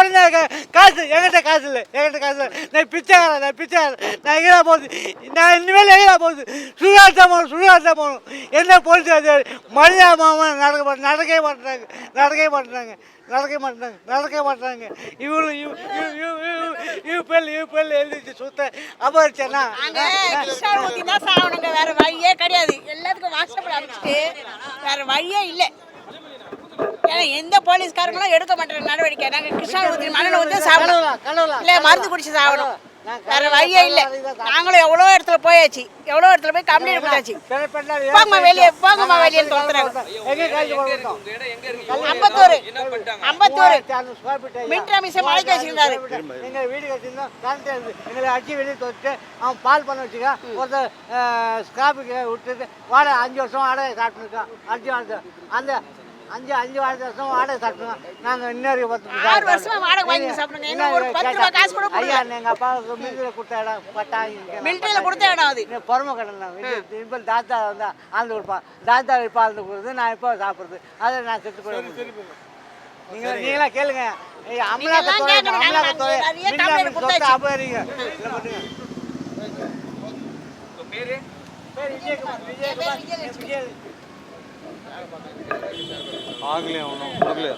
உடனே காசு என்கிட்ட காசு இல்லை நான் பிச்சைக்காரன் நான் எங்கேயா போகுது நான் இனிமேல் எங்கேயா போகுது சுடுகாட்டம் போகணும் என்ன போலீஸ் அதிகாரி மனிதா மாமா நடக்கவே மாட்டாங்க இவங்களும் இவ பேர்ல எழுதிச்சு சுத்த அபரிச்சேன்னா சாவணுங்க வேற வழியே கிடையாது. எல்லாத்துக்கும் வாட்ஸ்அப்ல அனுப்பிச்சுட்டு வேற வழியே இல்லை. ஏன்னா எந்த போலீஸ்காரங்களும் எடுக்க மாட்டேன் நடவடிக்கை. நாங்கள் கிருஷ்ணாபுரத்தி மணலை ஊற்றி சாப்பிடணும் இல்லை மருந்து குடிச்சு சாப்பிடணும். வேற வழியே இல்லை. நாங்களும் எவ்வளோ இடத்துல போயாச்சு, எவ்வளோ இடத்துல போய் கம்ப்ளைண்ட் கொடுத்தாச்சு. போங்கம்மா வெளியே தோத்துறாங்க. அம்பத்தூர் மின்ட்ராமிசம் மலைக்கு வச்சிருந்தாரு. எங்கள் வீடு கட்டியிருந்தோம் எங்களை அடிச்சு வெளியே தோத்துட்டு அவன் பால் பண்ண வச்சுக்க ஒருத்தர் ஸ்காப்புக்கு விட்டுட்டு வாடகை 5 வருஷம் வாடகை சாப்பிட்டுருக்கான். 5 வருஷம் வாடகை சாப்பிட்டுருக்கோம். நாங்கள் இன்னொரு 6 வருஷமா வாடகை வாங்கி சாப்பிடுங்க. ஐயா எங்கள் அப்பாவுக்கு மில்லில் கொடுத்த இடம் பட்டாங்க மிலிட்டரியில் கொடுத்த இடம் அது பொறுமை கடன் இப்போ தாத்தா வந்து ஆழ்ந்து கொடுப்பான். தாத்தா இப்போ ஆழ்ந்து கொடுக்குறது நான் இப்போ சாப்பிட்றது அதை நான் செத்து போய் நீங்களா கேளுங்க. அமலாக்கத்துறை அபகரிங்க ஆகலையா ஒன்றும் கொடுக்கல.